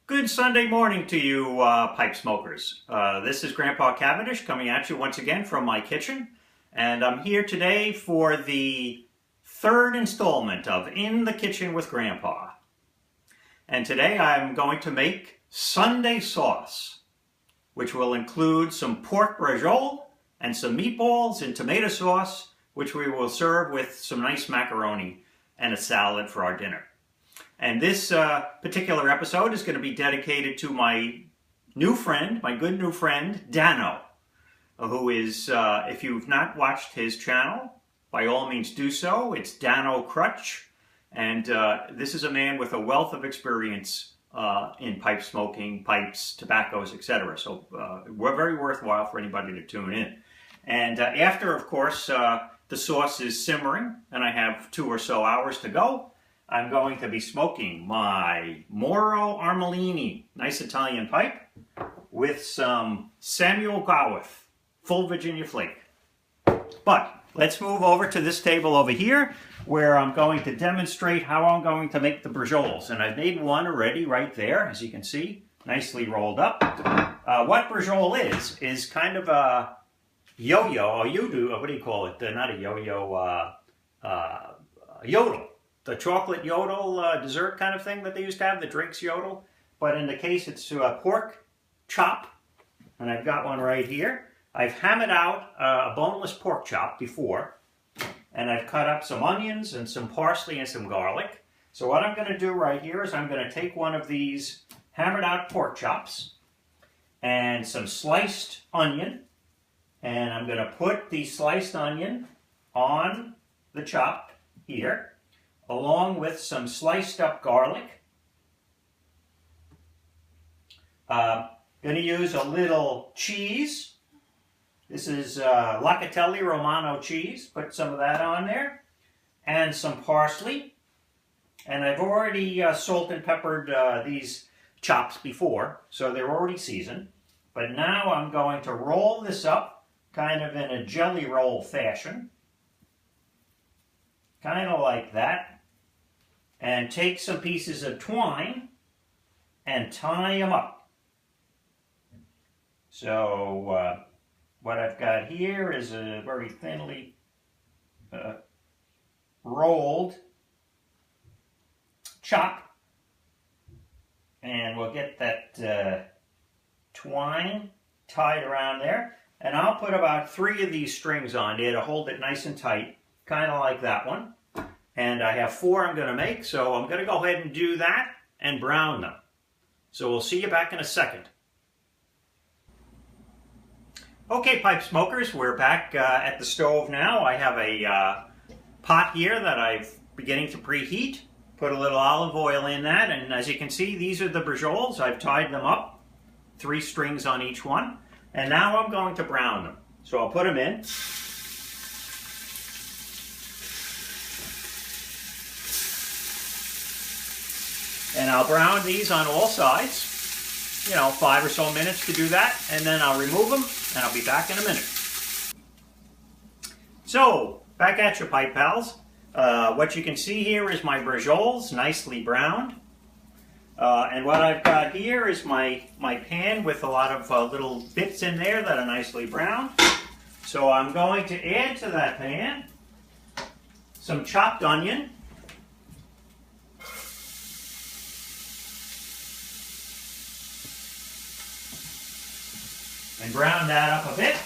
Good Sunday morning to you, pipe smokers. This is Grandpa Cavendish coming at you once again from my kitchen. And I'm here today for the third installment of In the Kitchen with Grandpa. And today I'm going to make Sunday sauce, which will include some pork braciole and some meatballs in tomato sauce, which we will serve with some nice macaroni and a salad for our dinner. And this particular episode is going to be dedicated to my new friend, my good new friend, Dano, who is, if you've not watched his channel, by all means do so. It's Dano Crutch, and this is a man with a wealth of experience in pipe smoking, pipes, tobaccos, etc. So we're very worthwhile for anybody to tune in. And after, of course, the sauce is simmering, and I have 2 or so hours to go, I'm going to be smoking my Moro Armellini, nice Italian pipe, with some Samuel Gawith, full Virginia flake. But let's move over to this table over here, where I'm going to demonstrate how I'm going to make the bracioles. And I've made one already right there, as you can see, nicely rolled up. What braciole is kind of a yo-yo, or what do you call it? Not a yo-yo, yodel. The chocolate yodel dessert kind of thing that they used to have, the drinks yodel. But in the case, it's a pork chop, and I've got one right here. I've hammered out a boneless pork chop before, and I've cut up some onions and some parsley and some garlic. So what I'm going to do right here is I'm going to take one of these hammered out pork chops and some sliced onion, and I'm going to put the sliced onion on the chop here, along with some sliced up garlic. Going to use a little cheese. This is Locatelli Romano cheese. Put some of that on there. And some parsley. And I've already salt and peppered these chops before, so they're already seasoned. But now I'm going to roll this up kind of in a jelly roll fashion. Kind of like that. And take some pieces of twine and tie them up. So what I've got here is a very thinly rolled chop. And we'll get that twine tied around there. And I'll put about 3 of these strings on there to hold it nice and tight, kind of like that one. And I have 4 I'm going to make, so I'm going to go ahead and do that and brown them. So we'll see you back in a second. Okay, pipe smokers, we're back at the stove now. I have a pot here that I'm beginning to preheat. Put a little olive oil in that, and as you can see, these are the bracioles. I've tied them up, 3 strings on each one. And now I'm going to brown them. So I'll put them in. And I'll brown these on all sides, 5 or so minutes to do that, and then I'll remove them, and I'll be back in a minute. So, back at you, pipe pals. What you can see here is my bracioles, nicely browned. And what I've got here is my pan with a lot of little bits in there that are nicely browned. So I'm going to add to that pan some chopped onion. And brown that up a bit.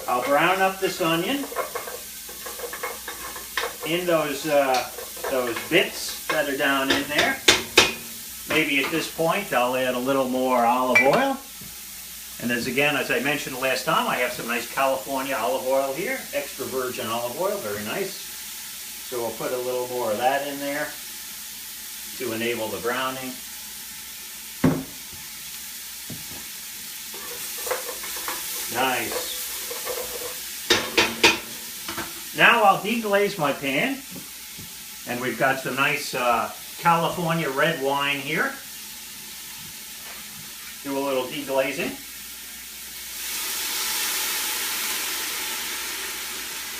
I'll brown up this onion in those bits that are down in there. Maybe at this point I'll add a little more olive oil. And as I mentioned last time, I have some nice California olive oil here, extra virgin olive oil, very nice. So we'll put a little more of that in there to enable the browning. Nice. Now I'll deglaze my pan, and we've got some nice California red wine here. Do a little deglazing.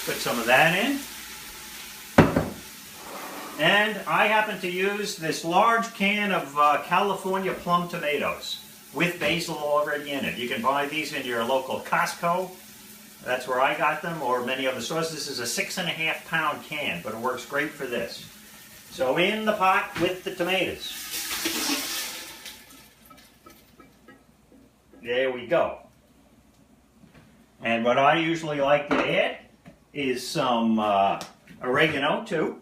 Put some of that in. And I happen to use this large can of California plum tomatoes with basil already in it. You can buy these in your local Costco. That's where I got them, or many other stores. This is a 6.5 pound can, but it works great for this. So in the pot with the tomatoes. There we go. And what I usually like to add is some oregano too.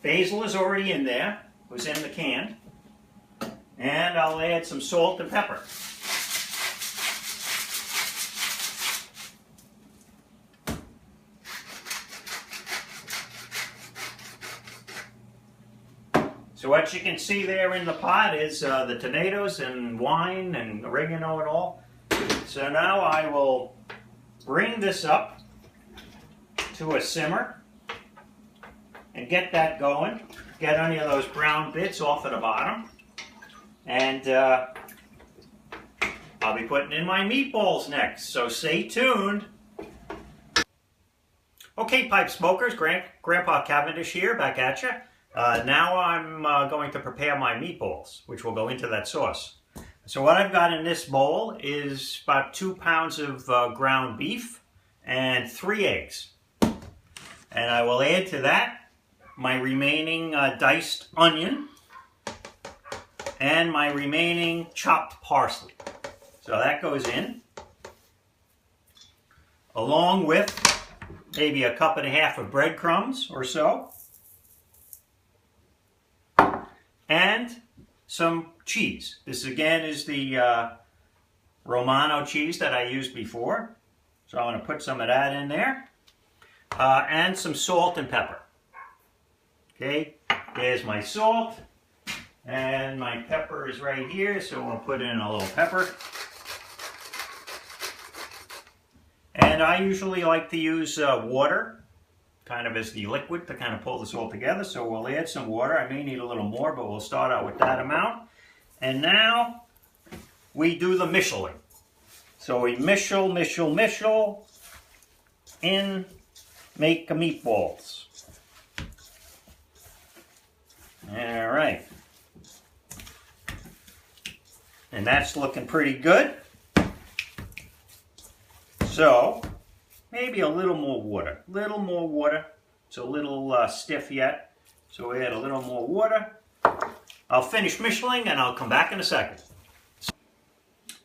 Basil is already in there, was in the can. And I'll add some salt and pepper. So what you can see there in the pot is the tomatoes and wine and oregano and all. So now I will bring this up to a simmer and get that going. Get any of those brown bits off of the bottom. And I'll be putting in my meatballs next, so stay tuned. Okay, pipe smokers, Grandpa Cavendish here, back at you. Now I'm going to prepare my meatballs, which will go into that sauce. So what I've got in this bowl is about 2 pounds of ground beef and 3 eggs. And I will add to that my remaining diced onion and my remaining chopped parsley. So that goes in, along with maybe 1.5 cups of breadcrumbs or so, and some cheese. This again is the Romano cheese that I used before. So I'm going to put some of that in there. And some salt and pepper. Okay, there's my salt. And my pepper is right here, so we'll put in a little pepper. And I usually like to use water, kind of as the liquid to kind of pull this all together. So we'll add some water. I may need a little more, but we'll start out with that amount. And now we do the mishling. So we mishel in, make the meatballs. All right. And that's looking pretty good. So maybe a little more water. It's a little stiff yet. So we add a little more water. I'll finish mishling and I'll come back in a second.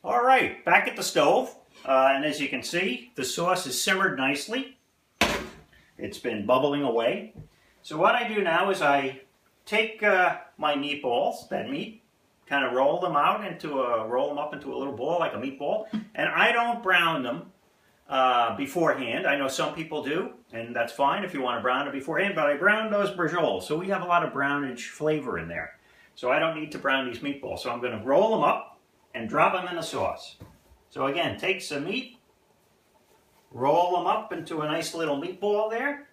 All right, back at the stove. And as you can see, the sauce is simmered nicely. It's been bubbling away. So what I do now is I take my meatballs, that meat, kind of roll them up into a little ball like a meatball, and I don't brown them beforehand. I know some people do, and that's fine if you want to brown it beforehand, but I brown those brioches, so we have a lot of brownage flavor in there. So I don't need to brown these meatballs. So I'm going to roll them up and drop them in the sauce. So again, take some meat, roll them up into a nice little meatball there,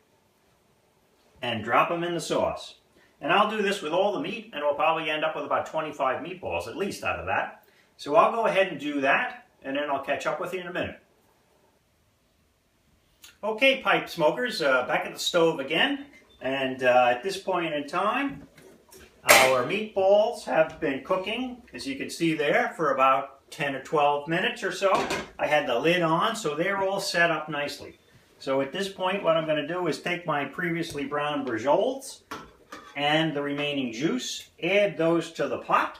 and drop them in the sauce. And I'll do this with all the meat, and we'll probably end up with about 25 meatballs, at least out of that. So I'll go ahead and do that, and then I'll catch up with you in a minute. Okay, pipe smokers, back at the stove again. And at this point in time, our meatballs have been cooking, as you can see there, for about 10 or 12 minutes or so. I had the lid on, so they're all set up nicely. So at this point, what I'm going to do is take my previously browned brioches and the remaining juice, add those to the pot,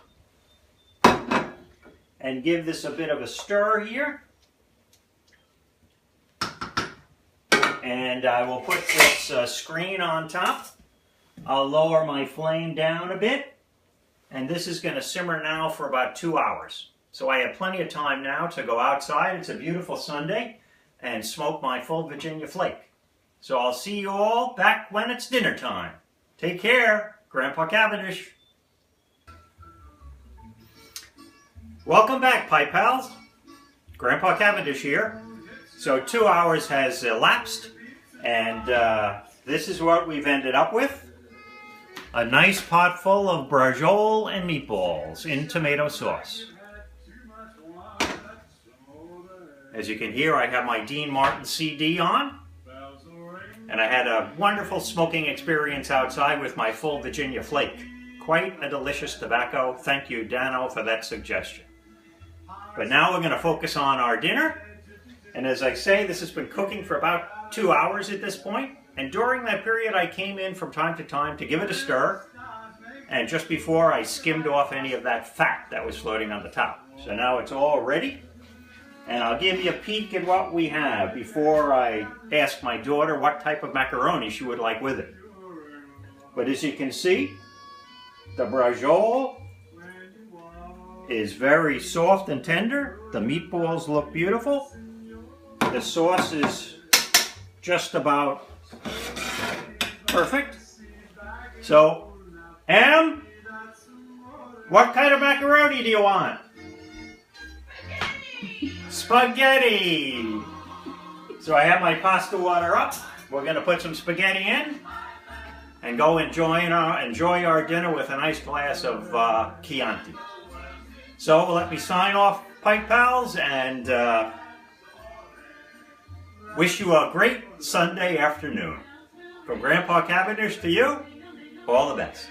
and give this a bit of a stir here. And I will put this screen on top. I'll lower my flame down a bit, and this is going to simmer now for about 2 hours. So I have plenty of time now to go outside. It's a beautiful Sunday, and smoke my full Virginia flake. So I'll see you all back when it's dinner time. Take care, Grandpa Cavendish. Welcome back, Pipe Pals. Grandpa Cavendish here. So 2 hours has elapsed, and this is what we've ended up with. A nice pot full of brajol and meatballs in tomato sauce. As you can hear, I have my Dean Martin CD on. And I had a wonderful smoking experience outside with my full Virginia flake. Quite a delicious tobacco. Thank you, Dano, for that suggestion. But now we're going to focus on our dinner. And as I say, this has been cooking for about 2 hours at this point. And during that period, I came in from time to time to give it a stir. And just before, I skimmed off any of that fat that was floating on the top. So now it's all ready. And I'll give you a peek at what we have before I ask my daughter what type of macaroni she would like with it. But as you can see, the braciole is very soft and tender. The meatballs look beautiful. The sauce is just about perfect. So, Em, what kind of macaroni do you want? Spaghetti! So I have my pasta water up. We're going to put some spaghetti in and go enjoy our dinner with a nice glass of Chianti. So let me sign off, Pipe Pals, and wish you a great Sunday afternoon. From Grandpa Cavendish to you, all the best.